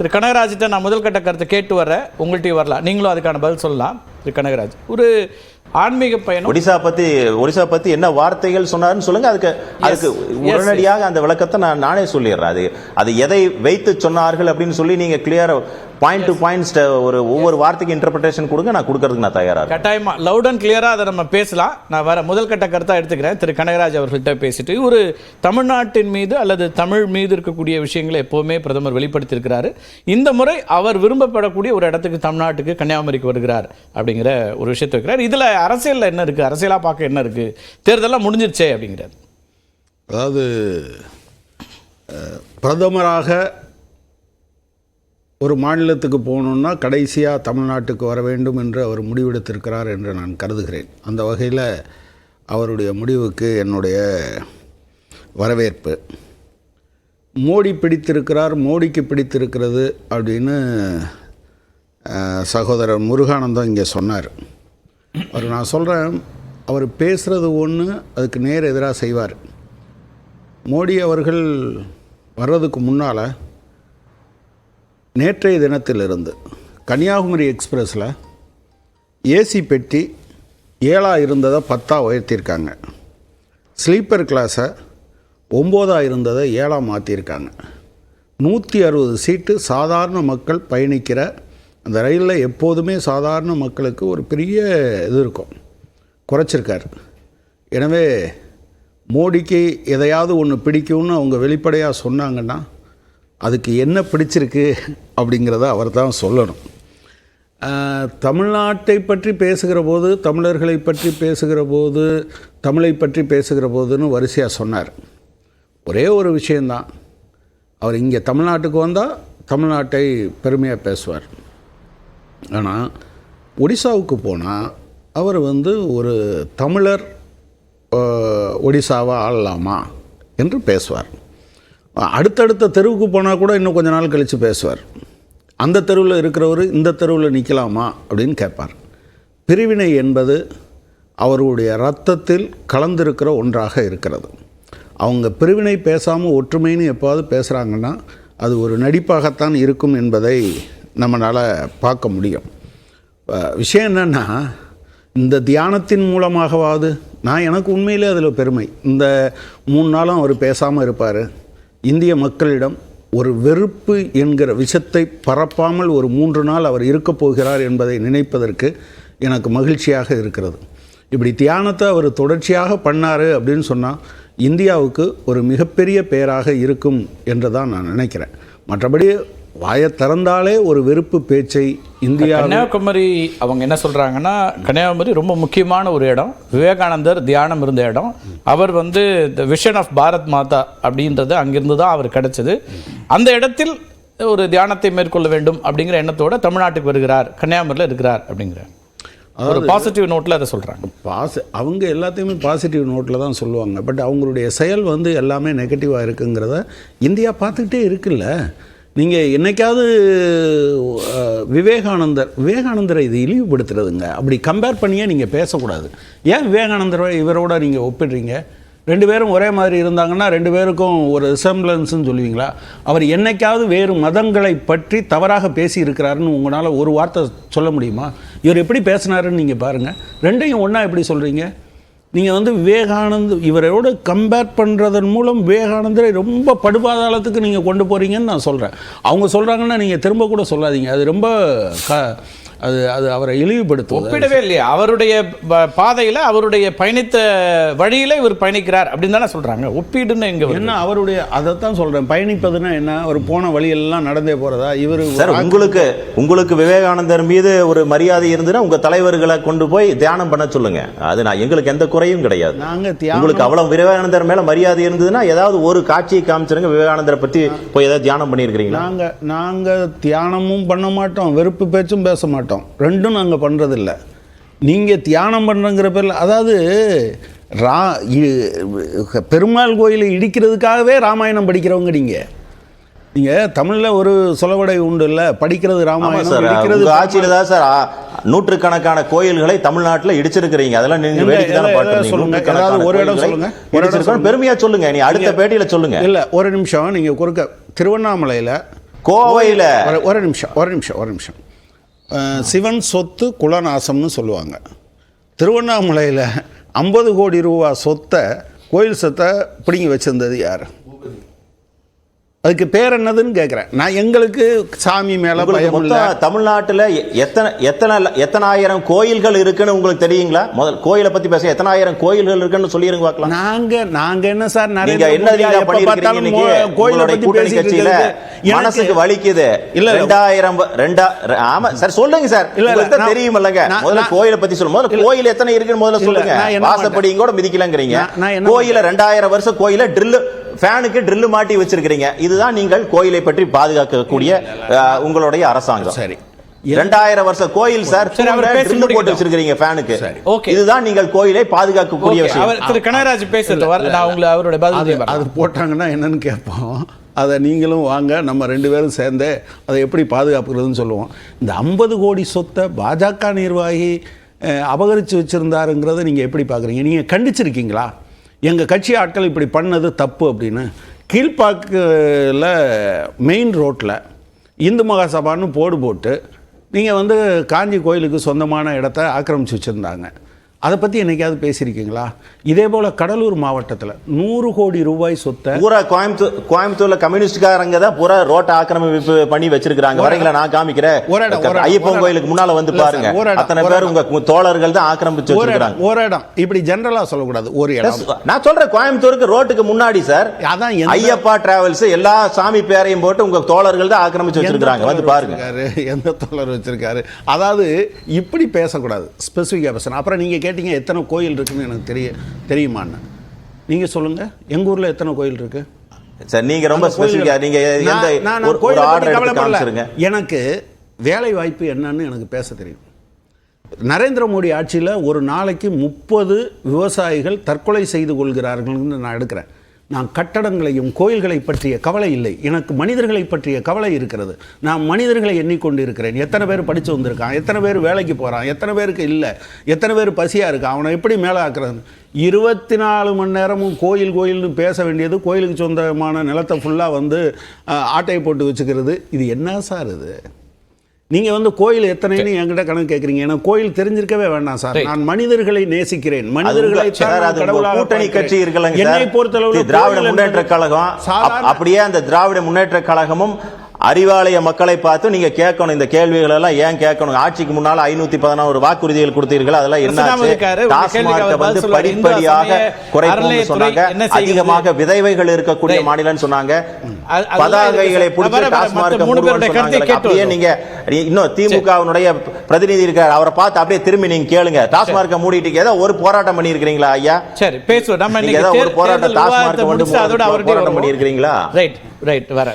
திரு கனகராஜிட்ட நான் முதல் கட்ட கருத்தை கேட்டு வர்றேன், உங்கள்கிட்டயும் வரலாம், நீங்களும் அதுக்கான பதில் சொல்லலாம். திரு கனகராஜ், ஒரு ஆன்மீக பயணம் ஒடிசா பத்தி என்ன வார்த்தைகள் சொன்னாருன்னு சொல்லுங்க. அதுக்கு உடனடியாக அந்த விளக்கத்தை நானே சொல்லிடுறேன். அது எதை வைத்து சொன்னார்கள் அப்படின்னு சொல்லி நீங்க கிளியர் பாயிண்ட் டு பாயிண்ட் ஒவ்வொரு வார்த்தைக்கு இன்டர்பிரேஷன் கொடுங்க, நான் கொடுக்கறதுக்கு நான் தயாரா இருக்கேன். கட்டாயமா லவுட் அண்ட் கிளியரா அதை நம்ம பேசலாம். நான் வர முதல் கட்ட கருத்தா எடுத்துக்கிறேன். திரு கனகராஜ் அவர்கள்ட்ட பேசிட்டு, ஒரு தமிழ்நாட்டின் மீது அல்லது தமிழ் மீது இருக்கக்கூடிய விஷயங்களை எப்பவுமே பிரதமர் வெளிப்படுத்தியிருக்கிறாரு. இந்த முறை அவர் விரும்பப்படக்கூடிய ஒரு இடத்துக்கு, தமிழ்நாட்டுக்கு, கன்னியாகுமரிக்கு வருகிறார் அப்படிங்கிற ஒரு விஷயத்தை வைக்கிறார். இதுல அரசியல்ல என்ன இருக்கு, அரசியலா பார்க்க என்ன இருக்கு, தேர்தலாம் முடிஞ்சிருச்சே அப்படிங்கிறார். அதாவது பிரதமராக ஒரு மாநிலத்துக்கு போகணுன்னா கடைசியாக தமிழ்நாட்டுக்கு வர வேண்டும் என்று அவர் முடிவெடுத்திருக்கிறார் என்று நான் கருதுகிறேன். அந்த வகையில் அவருடைய முடிவுக்கு என்னுடைய வரவேற்பு. மோடி பிடித்திருக்கிறார், மோடிக்கு பிடித்திருக்கிறது அப்படின்னு சகோதரர் முருகானந்தம் இங்கே சொன்னார். அவர் நான் சொல்கிறேன், அவர் பேசுகிறது ஒன்று, அதுக்கு நேர் எதிராக செய்வார். மோடி அவர்கள் வர்றதுக்கு முன்னால் நேற்றைய தினத்திலிருந்து கன்னியாகுமரி எக்ஸ்பிரஸில் ஏசி பெட்டி 7 இருந்ததை 10 உயர்த்தியிருக்காங்க. ஸ்லீப்பர் கிளாஸை 9 இருந்ததை 7 மாற்றியிருக்காங்க. 160 சீட்டு சாதாரண மக்கள் பயணிக்கிற அந்த ரயிலில் எப்போதுமே சாதாரண மக்களுக்கு ஒரு பெரிய இது இருக்கும், குறைச்சிருக்கார். எனவே மோடிக்கு எதையாவது ஒன்று பிடிக்கும்னு அவங்க வெளிப்படையாக சொன்னாங்கன்னா அதுக்கு என்ன பிடிச்சிருக்கு அப்படிங்கிறத அவர் தான் சொல்லணும். தமிழ்நாட்டை பற்றி பேசுகிற போது, தமிழர்களை பற்றி பேசுகிற போது, தமிழை பற்றி பேசுகிற போதுன்னு வரிசையாக சொன்னார். ஒரே ஒரு விஷயந்தான், அவர் இங்கே தமிழ்நாட்டுக்கு வந்தால் தமிழ்நாட்டை பெருமையாக பேசுவார். ஆனால் ஒடிசாவுக்கு போனால் அவர் ஒரு தமிழர் ஒடிசாவை ஆளலாமா என்று பேசுவார். அடுத்தடுத்த தெருவுக்கு போனால் கூட இன்னும் கொஞ்ச நாள் கழித்து பேசுவார். அந்த தெருவில் இருக்கிறவர் இந்த தெருவில் நிற்கலாமா அப்படின்னு கேட்பார். பிரிவினை என்பது அவருடைய இரத்தத்தில் கலந்திருக்கிற ஒன்றாக இருக்கிறது. அவங்க பிரிவினை பேசாமல் ஒற்றுமைன்னு எப்போது பேசுகிறாங்கன்னா அது ஒரு நடிப்பாகத்தான் இருக்கும் என்பதை நம்மளால் பார்க்க முடியும். விஷயம் என்னென்னா, இந்த தியானத்தின் மூலமாகவாது எனக்கு உண்மையிலே அதில் பெருமை. இந்த 3 நாளும் அவர் பேசாமல் இருப்பார். இந்திய மக்களிடம் ஒரு வெறுப்பு என்கிற விஷத்தை பரப்பாமல் ஒரு 3 நாள் அவர் இருக்கப் போகிறார் என்பதை நினைப்பதற்கு எனக்கு மகிழ்ச்சியாக இருக்கிறது. இப்படி தியானத்தை அவர் தொடர்ச்சியாக பண்ணார் அப்படின்னு சொன்னால் இந்தியாவுக்கு ஒரு மிகப்பெரிய பெயராக இருக்கும் என்று தான் நான் நினைக்கிறேன். மற்றபடி வாயை திறந்தாலே ஒரு வெறுப்பு பேச்சை இந்தியா. கன்னியாகுமரி அவங்க என்ன சொல்கிறாங்கன்னா, கன்னியாகுமரி ரொம்ப முக்கியமான ஒரு இடம், விவேகானந்தர் தியானம் இருந்த இடம். அவர் த விஷன் ஆஃப் பாரத் மாதா அப்படின்றது அங்கிருந்து தான் அவர் கிடைச்சது. அந்த இடத்தில் ஒரு தியானத்தை மேற்கொள்ள வேண்டும் அப்படிங்கிற எண்ணத்தோட தமிழ்நாட்டுக்கு வருகிறார், கன்னியாகுமரியில் இருக்கிறார் அப்படிங்கிற ஒரு பாசிட்டிவ் நோட்டில் அதை சொல்கிறாங்க. அவங்க எல்லாத்தையுமே பாசிட்டிவ் நோட்டில் தான் சொல்லுவாங்க. பட் அவங்களுடைய செயல் எல்லாமே நெகட்டிவாக இருக்குங்கிறத இந்தியா பார்த்துக்கிட்டே இருக்குல்ல. நீங்கள் என்னைக்காவது விவேகானந்தரை இது இழிவுபடுத்துறதுங்க, அப்படி கம்பேர் பண்ணியே நீங்கள் பேசக்கூடாது. ஏன் விவேகானந்தரை இவரோட நீங்கள் ஒப்பிடுறீங்க? 2 பேரும் ஒரே மாதிரி இருந்தாங்கன்னா 2 பேருக்கும் ஒரு ரிசம்பிளன்ஸ்ன்னு சொல்லுவீங்களா? அவர் என்னைக்காவது வேறு மதங்களை பற்றி தவறாக பேசி இருக்கிறாருன்னு உங்களால் ஒரு வார்த்தை சொல்ல முடியுமா? இவர் எப்படி பேசினாருன்னு நீங்கள் பாருங்கள். ரெண்டையும் ஒன்றா எப்படி சொல்கிறீங்க? நீங்கள் விவேகானந்தர் இவரோட கம்பேர் பண்ணுறதன் மூலம் விவேகானந்தரை ரொம்ப படுபாதாளத்துக்கு நீங்கள் கொண்டு போகிறீங்கன்னு நான் சொல்கிறேன். அவங்க சொல்கிறாங்கன்னா நீங்கள் திரும்ப கூட சொல்லாதீங்க. அது ரொம்ப அது அவரை இழிவுபடுத்தும். ஒப்பிடவே இல்லையா? அவருடைய பாதையில், அவருடைய பயணித்த வழியில் இவர் பயணிக்கிறார் அப்படின்னு தானே சொல்கிறாங்க. ஒப்பீடுன்னு எங்கே என்ன? அவருடைய அதைத்தான் சொல்கிறேன். பயணிப்பதுன்னா என்ன? அவர் போன வழியெல்லாம் நடந்தே போகிறதா? இவர் உங்களுக்கு விவேகானந்தர் மீது ஒரு மரியாதை இருந்துன்னா உங்கள் தலைவர்களை கொண்டு போய் தியானம் பண்ண சொல்லுங்க. அது எங்களுக்கு எந்த குறையும் கிடையாது. உங்களுக்கு அவ்வளவு விவேகானந்தர் மேலே மரியாதை இருந்ததுன்னா ஏதாவது ஒரு காட்சியை காமிச்சிருங்க. விவேகானந்தரை பற்றி போய் ஏதாவது தியானம் பண்ணியிருக்கிறீங்களா? நாங்கள் தியானமும் பண்ண மாட்டோம், வெறுப்பு பேச்சும் பேச மாட்டோம். ரெண்டும் நாங்கள் பண்ணுறதில்ல. நீங்கள் தியானம் பண்ணுறங்கிற பேரில், அதாவது பெருமாள் கோயிலை இடிக்கிறதுக்காகவே ராமாயணம் படிக்கிறவங்க நீங்கள் தமிழில் ஒரு சொலவடை உண்டு இல்லை, படிக்கிறது ராமாயணம். ஆட்சியில் தான் சார் நூற்றுக்கணக்கான கோயில்களை தமிழ்நாட்டில் இடிச்சிருக்கிறீங்க. அதெல்லாம் நீங்க ஒரு இடம் சொல்லுங்க, பெருமையா சொல்லுங்க. நீ அடுத்த பேட்டியில சொல்லுங்க. இல்லை, ஒரு நிமிஷம். நீங்கள் குறுக்க திருவண்ணாமலையில் கோவையில ஒரு நிமிஷம் சிவன் சொத்து குலநாசம்னு சொல்லுவாங்க. திருவண்ணாமலையில் 50 கோடி ரூபா சொத்தை, கோயில் சொத்தை பிடிங்கி வச்சிருந்தது யார்? அதுக்கு பேர் என்னதுன்னு கேட்குறேன் நான். எங்களுக்கு சாமி மேலே பயம் இல்லை. தமிழ்நாட்டில் எத்தனாயிரம் கோயில்கள் இருக்குன்னு உங்களுக்கு தெரியுங்களா? முதல் கோயிலை பத்தி பேச எத்தனாயிரம் கோயில்கள் இருக்குன்னு சொல்லிருங்க பார்க்கலாம். நாங்க என்ன சார் கூட்டணி கட்சியில மனசுக்கு வலிக்குது. இல்ல 2000 ஆமா சார் சொல்லுங்க சார். தெரியும் இல்லங்க. முதல்ல கோயிலை பத்தி சொல்லுங்க. முதல்ல கோயில் எத்தனை இருக்குன்னு முதல்ல சொல்லுங்க. வாசப்படி கூட மிதிக்கலங்கிறீங்க. கோயில 2000 வருஷம் கோயில ஃபேனுக்கு ட்ரில் மாட்டி வச்சிருக்கீங்க. இதுதான் நீங்கள் கோயிலை பற்றி பாதுகாக்கக்கூடிய உங்களுடைய அரசாங்கம். சரி, 2000 வருஷ கோயில் சார், ட்ரில் போட்டு வச்சிருக்கீங்க ஃபேனுக்கு. இதுதான் நீங்கள் கோயிலை பாதுகாக்கக்கூடிய விஷயம். திரு கனகராஜ் பேசுறது நான் உங்களை அவருடைய பதில் அது போட்டாங்கன்னா என்னன்னு கேட்போம். அதை நீங்களும் வாங்க, நம்ம 2 பேரும் சேர்ந்து அதை எப்படி பாதுகாப்புறதுன்னு சொல்லுவோம். இந்த 50 கோடி சொத்தை பாஜக நிர்வாகி அபகரித்து வச்சிருந்தாருங்கிறத நீங்கள் எப்படி பார்க்குறீங்க? நீங்கள் கண்டிச்சிருக்கீங்களா? எங்கள் கட்சி ஆட்கள் இப்படி பண்ணது தப்பு அப்படின்னு. கீழ்பாக்கில் மெயின் ரோட்டில் இந்து மகாசபான்னு போட்டு நீங்கள் காஞ்சி கோயிலுக்கு சொந்தமான இடத்த ஆக்கிரமித்து வச்சுருந்தாங்க. அதை பற்றி என்னைக்காவது பேசியிருக்கீங்களா? இதே போல் கடலூர் மாவட்டத்தில் 100 கோடி ரூபாய் சொத்தை பூரா கோயம்புத்தூர்ல கம்யூனிஸ்ட்காரங்க தான் பூரா ரோட்டை ஆக்கிரமிப்பு பண்ணி வச்சிருக்காங்க. வரீங்களா? நான் காமிக்கிறேன். ஐயப்பன் கோயிலுக்கு முன்னால பாருங்க. அத்தனை பேர் உங்க தோழர்கள் தான் ஆக்கிரமிச்சு வச்சிருக்காங்க. ஒரு இடம் இப்படி ஜெனரலா சொல்லக்கூடாது. ஒரு இடம் நான் சொல்றேன். கோயம்புத்தூருக்கு ரோட்டுக்கு முன்னாடி சார், அதான் ஐயப்பா டிராவல்ஸ் எல்லா சாமி பேரையும் போட்டு உங்க தோழர்கள் தான் ஆக்கிரமிச்சு வச்சிருக்காங்க. பாருங்க எந்த தோழர் வச்சிருக்காரு. அதாவது இப்படி பேசக்கூடாது. ஸ்பெசிஃபிக்கா பேசணும். அப்புறம் நீங்க கேட்டீங்க எத்தனை கோயில் இருக்குன்னு எனக்கு தெரியுமான்னு. நீங்க சொல்லுங்க, எங்க ஊர்ல எத்தனை கோயில் இருக்கு சார்? நீங்க ரொம்ப ஸ்பெசிஃபிக்கா நீங்க ஒரு ஆர்டர் எடுத்து காமிச்சிருங்க. எனக்கு வேலை வாய்ப்பு என்னன்னு எனக்கு பேச தெரியும். நரேந்திர மோடி ஆட்சியில் ஒரு நாளைக்கு 30 விவசாயிகள் தற்கொலை செய்து கொள்கிறார்கள்னு நான் எடுக்கிறேன். நான் கட்டடங்களையும் கோயில்களை பற்றிய கவலை இல்லை, எனக்கு மனிதர்களை பற்றிய கவலை இருக்கிறது. நான் மனிதர்களை எண்ணிக்கொண்டு இருக்கிறேன். எத்தனை பேர் படித்து வந்திருக்கான், எத்தனை பேர் வேலைக்கு போகிறான், எத்தனை பேருக்கு இல்லை, எத்தனை பேர் பசியாக இருக்கான், அவனை எப்படி மேலே ஆக்குறது. 24 மணி நேரமும் கோயில்னு பேச வேண்டியது, கோயிலுக்கு சொந்தமான நிலத்தை ஃபுல்லாக ஆட்டையை போட்டு வச்சுக்கிறது. இது என்ன சார் இது? நீங்க கோயில் எத்தனைன்னு என்கிட்ட கணக்கு கேட்குறீங்க. எனக்கு கோயில் தெரிஞ்சிருக்கவே வேண்டாம் சார். நான் மனிதர்களை நேசிக்கிறேன். மனிதர்களை கூட்டணி கட்சி இருக்கலங்க. என்னை பொறுத்தளவு திராவிட முன்னேற்ற கழகம், அப்படியே அந்த திராவிட முன்னேற்ற கழகமும் அறிவாலய மக்களை பார்த்து நீங்க கேட்கணும். இந்த கேள்விகள் எல்லாம் ஏன் கேட்கணும்? ஆட்சிக்கு முன்னால 511 வாக்குறுதிகள் கொடுத்தீர்கள். அதெல்லாம் என்ன? படிப்படியாக குறைப்போம்னு சொன்னாங்க. அதிகமாக விதைவைகள் இருக்கக்கூடிய மாநிலம் சொன்னாங்க. பதாகைகளை பிடிச்சு டாஸ்மார்க் மூடுவாங்க. அப்படியே நீங்க இன்னும் திமுகவினுடைய பிரதிநிதி இருக்கார், அவரை பார்த்து அப்படியே திரும்பி நீங்க கேளுங்க. டாஸ்மார்க்க மூடிட்டு ஏதோ ஒரு போராட்டம் பண்ணி இருக்கிறீங்களா ஐயா? சரி பேசுவோம். நம்ம ஏதோ ஒரு போராட்டம் டாஸ்மார்க் போராட்டம் பண்ணி இருக்கிறீங்களா? ரைட் வர